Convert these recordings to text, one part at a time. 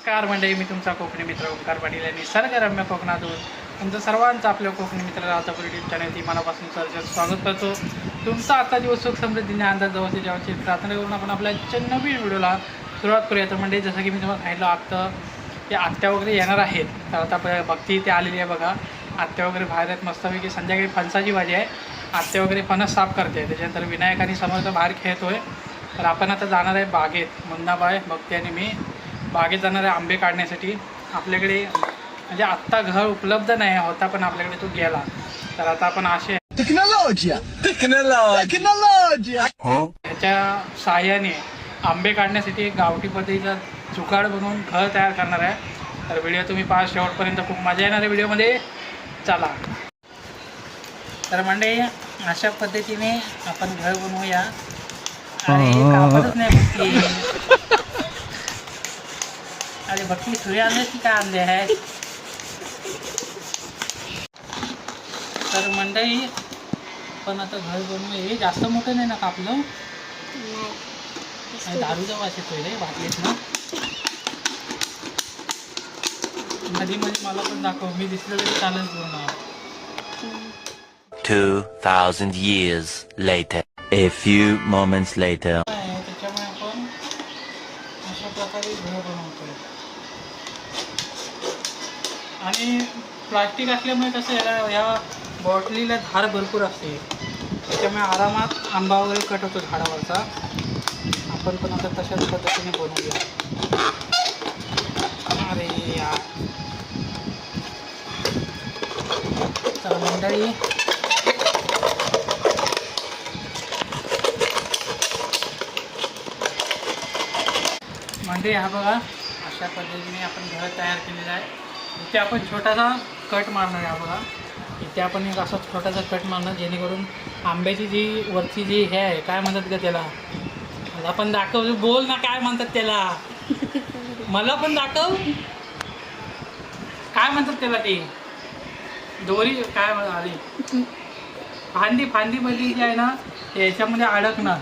नमस्कार मंडळी, मी तुमचा कोकणी मित्र ओंकार पाटील आणि निसर्गरम्य कोकणातून तुमचं सर्वांचं आपल्या कोकणी मित्र राहता यूट्यूब चॅनलची मनापासून सहर्ष स्वागत करतो. तुमचा आजचा दिवस सुख समृद्धीने आनंदात जवळचे जेवायची प्रार्थना करून आपण आपल्या नवीन व्हिडिओला सुरुवात करूया. तर मंडळी, जसं की मी तुम्हाला सांगितलं, आता ते आत्या वगैरे येणार आहेत. तर आता भक्ती इथे आलेली आहे बघा. आत्या वगैरे बाहेर आहेत मस्तपैकी. संध्याकाळी फणसाची भाजी आहे. आत्या वगैरे फणस साफ करते. त्याच्यानंतर विनायक आणि समर्थ बाहेर खेळतोय. तर आपण आता जाणार आहे बागेत. मुन्नाबाई, भक्ती आणि मी बागेत जाणार आहे आंबे काढण्यासाठी. आपल्याकडे म्हणजे आत्ता घर उपलब्ध नाही होता, पण आपल्याकडे तो गेला. तर आता आपण असे ह्याच्या साहाय्याने आंबे काढण्यासाठी एक गावठी पद्धतीचा जुगाड बनवून घर तयार करणार आहे. तर व्हिडिओ तुम्ही पहा शेवटपर्यंत, खूप मजा येणार आहे व्हिडिओमध्ये. चला तर मंडळी, अशा पद्धतीने आपण घर बनवूया. अरे कापतच नाही भक्ती. अरे भक्ती, सुरे आणले की काय आणले आहे? तर मंडळी, पण आता घर बनवूया. हे जास्त मोठं नाही ना कापलं? दारूचा वास येतोय रे बाटलीत ना. मध्ये मध्ये मला पण दाखव, मी दिसलं तरी चालेल पूर्ण. 2000 years later. A few moments later. त्याच्यामुळे आपण अशा प्रकारे घर बनवतोय. आणि प्लास्टिक असल्यामुळे कसं याला, या बॉटलीला धार भरपूर असते. त्याच्यामुळे आरामात आंबा वगैरे कट होतो झाडावरचा. आपण पण आता तशाच पद्धतीने बनवूया. अरे यार, तर मंडळी, हा बघा, अशा पद्धतीने आपण घर तयार केलेलं आहे. इथे आपण छोटासा कट मारणार आहे. बघा, इथे आपण एक असा छोटासा कट मारणार, जेणेकरून आंब्याची जी वरची जी हे आहे, काय म्हणतात का त्याला, मला पण दाखव. बोल ना, काय म्हणतात त्याला, मला पण दाखव. काय म्हणतात त्याला, ते दोरी काय आली, फांदीमध्ये जी आहे ना, याच्यामध्ये अडकणार.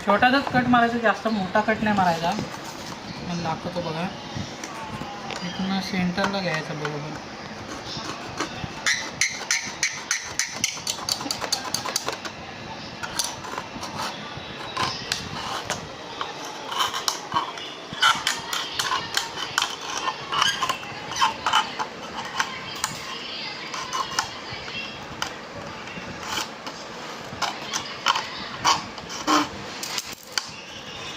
छोटासाच कट मारायचा, जास्त मोठा कट नाही मारायचा. मला दाखवतो बघा. इथून सेंटरला घ्यायचं बरोबर.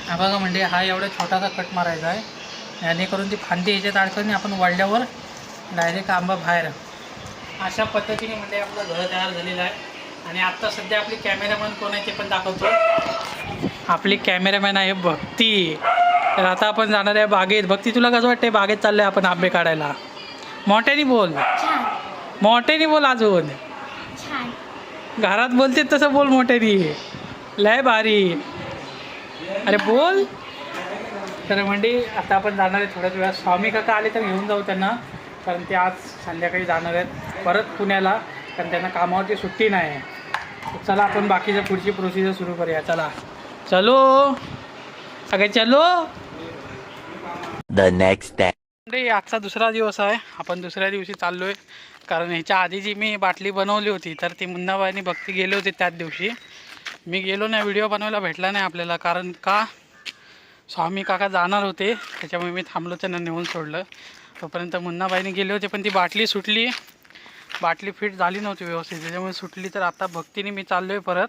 हा बघा, म्हणजे हा एवढा छोटासा कट मारायचा आहे, जेणेकरून ती फांदी ह्याच्यात अडकून आपण वळल्यावर डायरेक्ट आंबा बाहेर. अशा पद्धतीने म्हणजे आपलं घर तयार झालेलं आहे. आणि आत्ता सध्या आपली कॅमेरामॅन कोण आहे ते पण दाखवतो. आपली कॅमेरामॅन आहे भक्ती. तर आता आपण जाणार आहे बागेत. भक्ती, तुला कसं वाटतंय बागेत चाललंय आपण आंबे काढायला? मोठ्याने बोल, मोठ्याने बोल. अजून घरात बोलते तसं बोल मोठ्याने. लय भारी, अरे बोल. तर म्हणजे आता आपण जाणार आहे थोड्याच वेळात. स्वामी काका आले तर घेऊन जाऊ त्यांना, कारण ते आज संध्याकाळी जाणार आहेत परत पुण्याला, कारण त्यांना कामावरती सुट्टी नाही आहे. चला आपण बाकीच्या पुढची प्रोसिजर सुरू करूया. चला चलो अगे चलो. The next day. म्हणजे आजचा दुसरा दिवस आहे. आपण दुसऱ्या दिवशी चाललो आहे, कारण ह्याच्या आधी जी मी बाटली बनवली होती, तर ती मुन्नाबाई आणि भक्ती गेले होते त्याच दिवशी. मी गेलो नाही, व्हिडिओ बनवायला भेटला नाही आपल्याला, कारण का स्वामी काका जाणार होते, त्याच्यामुळे मी थांबलो, त्यांना नेऊन सोडलं. तोपर्यंत मुन्नाबाईने गेले होते, पण ती बाटली सुटली. बाटली फिट झाली नव्हती व्यवस्थित, त्याच्यामुळे सुटली. तर आता भक्तीने मी चाललो आहे परत.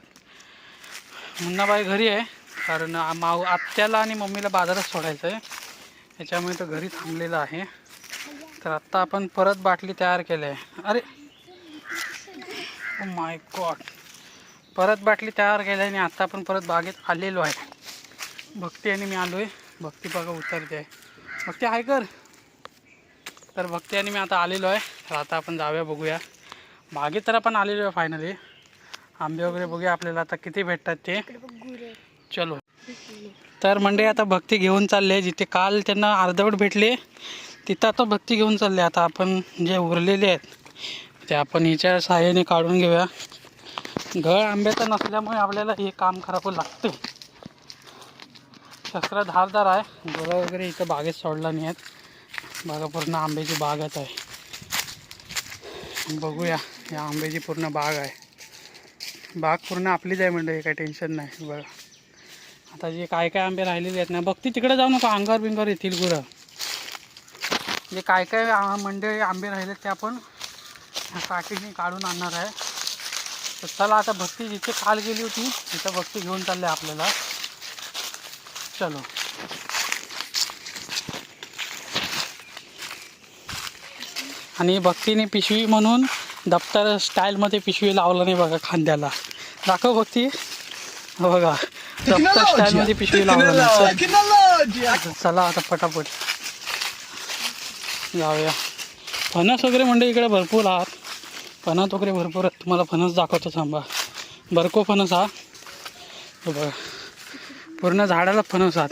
मुन्नाबाई घरी आहे, कारण आत्याला आणि मम्मीला बाजारात सोडायचं आहे, त्याच्यामुळे तो घरी थांबलेला आहे. तर आत्ता आपण परत बाटली तयार केली आहे. अरे ओ माय गॉड, परत बाटली तयार केली आहे. आणि आत्ता आपण परत बागेत आलेलो आहे. भक्ती आणि मी आलो आहे. भक्ती बघा उतरते आहे. भक्ती हाय कर. तर भक्ती आणि मी आता आलेलो आहे. तर आता आपण जाऊया, बघूया बागेत. तर आपण आलेलो आहे फायनली. आंबे वगैरे बघूया आपल्याला आता किती भेटतात ते. चलो. तर म्हणजे आता भक्ती घेऊन चालले, जिथे काल त्यांना अर्धवट भेटले तिथं आता भक्ती घेऊन चालले. आता आपण जे उरलेले आहेत ते आपण हिच्या सहाय्याने काढून घेऊया. घड आंब्याचं नसल्यामुळे आपल्याला हे काम करावं लागतं. शस्त्र धारदार आहे. गोळा वगैरे इथं बागेत सोडला नाही आहेत. बघा पूर्ण आंब्याची बागच आहे. बघूया या आंब्याची पूर्ण बाग आहे. बाग पूर्ण आपलीच आहे म्हणजे काही टेन्शन नाही. बघा आता जे काय काय आंबे राहिलेले आहेत ना, बघती तिकडे जाऊ नका, अंगावर बिंगावर येतील गुरं. जे काय काय मंडळी आंबे राहिले ते आपण काठीने काढून आणणार आहे. तर चला आता भक्ती जिथे काल गेली होती तिथं भक्ती घेऊन चालले आपल्याला. चलो. आणि भक्तीने पिशवी म्हणून दप्तर स्टाईलमध्ये पिशवी लावलं नाही बघा खांद्याला. दाखव भक्ती. बघा दप्तर स्टाईलमध्ये पिशवी लावलं नाही. चला आता पटापट जाऊया. फणस वगैरे म्हणजे इकडे भरपूर आहात. फणस वगैरे भरपूर आहेत. तुम्हाला फणस दाखवतो थांबा. बरको फणस हा बघा पूर्ण झाडाला फणस आहात.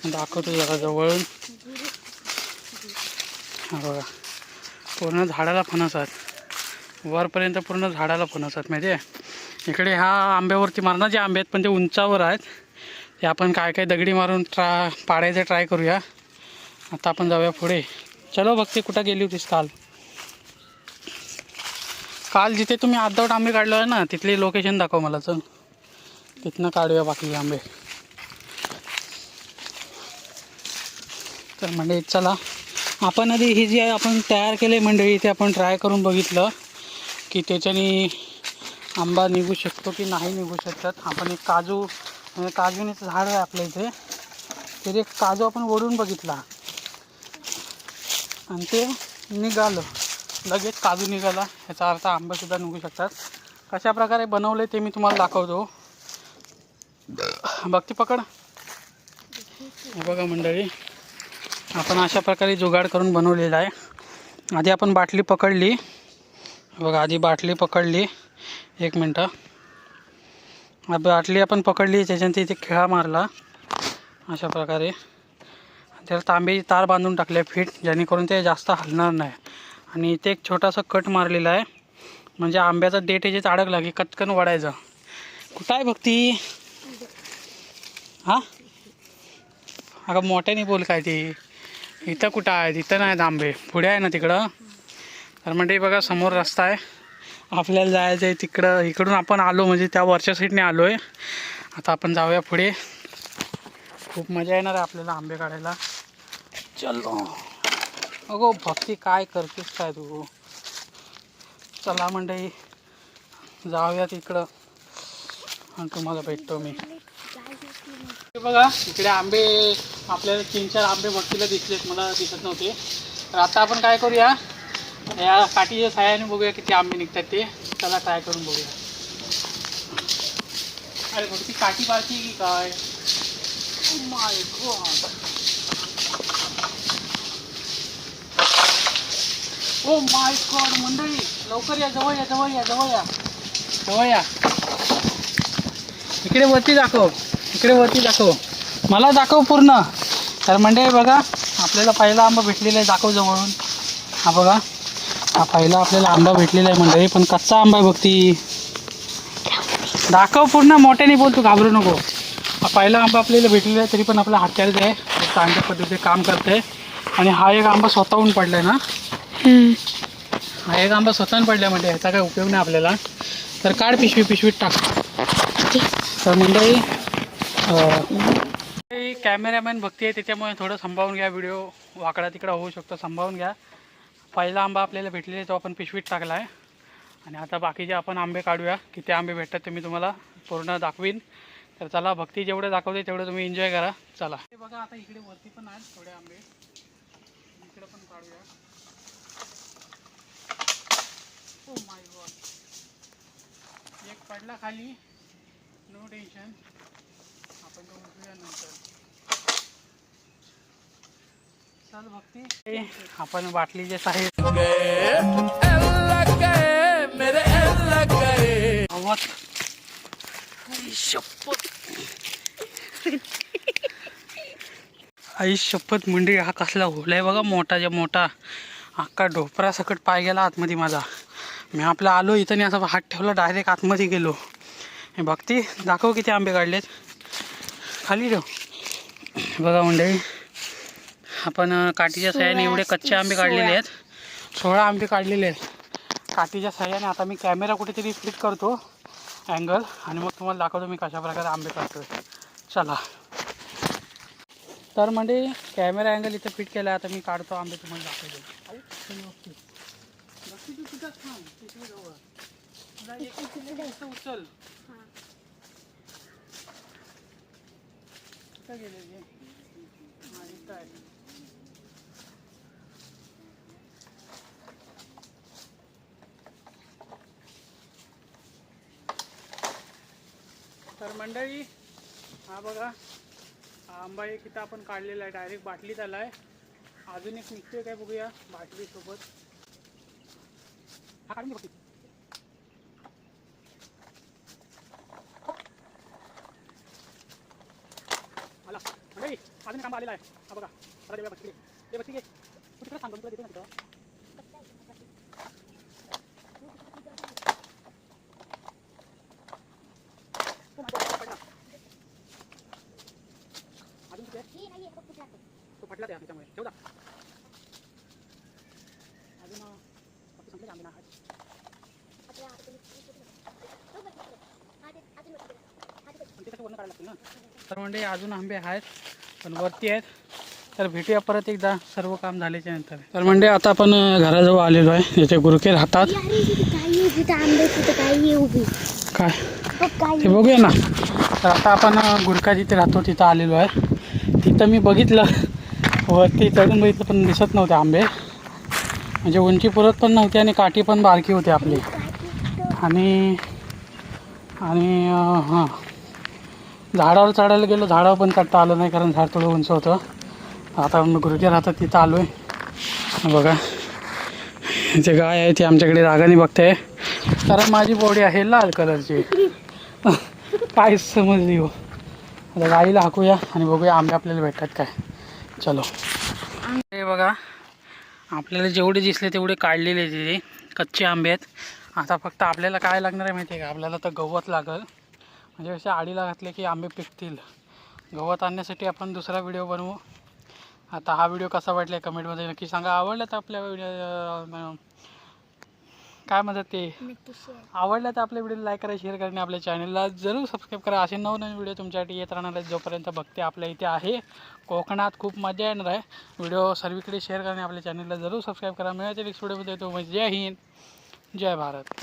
दाखवतो जरा जवळून. हा बघा पूर्ण झाडाला फणस आहेत. वरपर्यंत पूर्ण झाडाला फणस आहेत. म्हणजे इकडे ह्या आंब्यावरती मारणाचे आंबे आहेत पण ते उंचावर आहेत. ते आपण काय काय दगडी मारून पाडायचं ट्राय करूया. आता आपण जाऊया पुढे. चलो भक्ती कुठं गेली होतीस काल? काल जिथे तुम्ही अर्धवट आंबे काढले आहे ना तिथली लोकेशन दाखव मला. चल तिथनं काढूया बाकी आंबे. तर मंडळी चला आपण आधी ही जी आपण तयार केले मंडळी ते आपण ट्राय करून बघितलं की त्याच्याने आंबा निघू शकतो की नाही निघू शकतात. आपण एक काजूनेचं झाड आहे आपल्या इथे. ते एक काजू आपण ओढून बघितला आणि ते निघालं. लगेच काजू निघाला. याचा अर्थ आंबासुद्धा निघू शकतात. कशा प्रकारे बनवले ते मी तुम्हाला दाखवतो. भक्ती पकड. हे बघा मंडळी आपण अशा प्रकारे जुगाड करून बनवलेला आहे. आधी आपण बाटली पकडली. बघा आधी बाटली पकडली. एक मिनटं. बाटली आपण पकडली त्याच्यानंतर इथे खिळा मारला अशा प्रकारे. त्याला तांब्याची तार बांधून टाकले फिट जेणेकरून ते जास्त हलणार नाही. आणि इथे एक छोटासा कट मारलेला आहे म्हणजे आंब्याचा देठ याच्यात अडकला की कटकन वडायचा. कुठं आहे भक्ती? हां अगं मोठ्याने बोल काय ती. इथं कुठं आहे? तिथं नाही आंबे पुढे आहे ना तिकडं. तर म्हणजे बघा समोर रस्ता आहे आपल्याला जायचं आहे तिकडं. इकडून आपण आलो म्हणजे त्या वरच्या साईडने आलो आहे. आता आपण जाऊया पुढे. खूप मजा येणार आहे आपल्याला आंबे काढायला. चलो. अगो भक्ती काय करतेस काय तू? चला मंडळी जाऊया तिकडं आणि तुम्हाला भेटतो मी. बघा इकडे आंबे आपल्याला 3-4 आंबे भक्तीला दिसलेत. मला दिसत नव्हते. तर आता आपण काय करूया या काठीच्या साह्याने बघूया किती आंबे निघतात ते. चला ट्राय करून बघूया. अरे भक्ती काठी बारकी की काय? ओ my God. O my God मंडळी लवकर या. जवळ या जवळ या जवळ या जवळ या. इकडे वरती दाखव. इकडे वरती दाखव. मला दाखव पूर्ण. तर मंडळी बघा आपल्याला पहिला आंबा भेटलेला आहे. दाखव जवळून. हा बघा हा पहिला आपल्याला आंबा भेटलेला आहे मंडळी. पण कच्चा आंबा आहे बघती. दाखव पूर्ण. मोठ्याने बोल तू घाबरू नको. हा पहिला आंबा आपल्याला भेटलेला आहे तरी पण आपला हातच्यारीच आहे. चांगल्या पद्धतीने काम करत आहे. आणि हा एक आंबा स्वतःहून पडला आहे ना. हा एक आंबा स्वतःहून पडला म्हणजे ह्याचा काही उपयोग नाही आपल्याला. तर काढ पिशवीत टाक. तर मंडळी कॅमेरामॅन भक्ती आहे त्याच्यामुळे थोडं सांभाळून घ्या. व्हिडिओ वाकडा तिकडा होऊ शकतो. सांभाळून घ्या. पहिला आंबा आपल्याला भेटलेला तो आपण पिशवीत टाकला आहे. आणि आता बाकीचे आपण आंबे काढूया. किती आंबे भेटतात ते मी तुम्हाला पूर्ण दाखवीन. तर चला भक्ती जेवढे दाखवते तेवढं तुम्ही एन्जॉय करा. चला. हे बघा आता इकडे वरती पण आहेत थोडे आंबे. इकडे पण काढूया. Oh my god. एक पडला खाली. No tension. आपण तो उचलूया नंतर. चल भक्ती आपण बाटली जे आहे आई शपथ मंडळी हा कसला होलाय बघा. मोठाच्या मोठा अख्खा ढोपरा सकट पाय गेला आतमध्ये माझा. मी आपला आलो इथं नाही असा हात ठेवला डायरेक्ट आतमध्ये गेलो. हे भक्ती दाखव किती आंबे काढलेत. खाली ठेव. बघा मंडळी, आपण काठीच्या साह्याने एवढे कच्चे आंबे काढलेले आहेत. 16 आंबे काढलेले आहेत काठीच्या साह्याने. आता मी कॅमेरा कुठेतरी फिट करतो अँगल आणि मग तुम्हाला दाखवतो मी कशा प्रकारे आंबे काढतो. चला तर म्हणजे कॅमेरा अँगल इथं फिट केला. आता मी काढतो आंबे, तुम्हाला दाखवतो. उचल गेले तर मंडळी. हा बघा, हा आंबा एक इथं आपण काढलेला आहे, डायरेक्ट बाटलीत आला आहे. अजून एक निघतोय काय बघूया बाटली सोबत. हा काढून घे बघ. आला मंडळी, अजून एक आंबा आलेला आहे. हा बघा, मला देऊया बघते. ते बघते घे, तू तिकडे सांगतो, तुला देते ना तिथं. अजून किती आहे? तो फटला त्या त्याच्यामुळे ठेवला. अजून फक्त संपले आंबे ना. ते कसं वर्ण काढायला लागतील ना. तर म्हणजे अजून आंबे आहेत पण वरती आहेत. तर भेटूया परत एकदा सर्व काम झाल्याच्या नंतर. तर म्हणजे आता आपण घराजवळ आलेलो आहे, याचे गुरखे राहतात. काय ते बघूया ना. तर आता आपण गुरखा जिथे राहतो तिथं आलेलो आहे. तिथं मी बघितलं, वरती चढून बघितलं पण दिसत नव्हते आंबे. म्हणजे उंची पुरत पण नव्हती आणि काठी पण बारकी होती आपली. आणि आणि हां, झाडावर चढायला गेलो, झाडावर पण चढता आलं नाही कारण झाड थोडं उंच होतं. आता गुरखे राहतात तिथं आलो आहे. बघा जे गाय आहे ती आमच्याकडे रागाने बघते कारण माझी बॉडी आहे लाल कलरची. काय समजली हो. आता गाईला हाकूया आणि बघूया आंबे आपल्याला भेटतात काय. चलो. हे बघा, आपल्याला जेवढे दिसले तेवढे काढलेले तिथे कच्चे आंबे आहेत. आता फक्त आपल्याला काय लागणार आहे माहिती आहे का, आपल्याला तर गवत लागल. म्हणजे असे आडीला घातले की आंबे पिकतील. गवत आणण्यासाठी आपण दुसरा व्हिडिओ बनवू. आता हा व्हिडिओ कसा वाटला कमेंटमध्ये नक्की सांगा. आवडला तर आपल्या व्हिडिओ काय म्हणतात ते, आवडलं तर आपल्या व्हिडिओला लाईक करा, शेअर करा आणि आपल्या चॅनलला जरूर सबस्क्राईब करा. असे नवनवीन व्हिडिओ तुमच्यासाठी येत राहणार आहेत. जोपर्यंत बघते आपल्या इथे आहे कोकणात खूप मजा येणार आहे. व्हिडिओ सर्वीकडे शेअर करा आणि आपल्या चॅनलला जरूर सबस्क्राईब करा. मिळायच्या नेक्स्ट व्हिडिओमध्ये येतो. जय हिंद, जय भारत.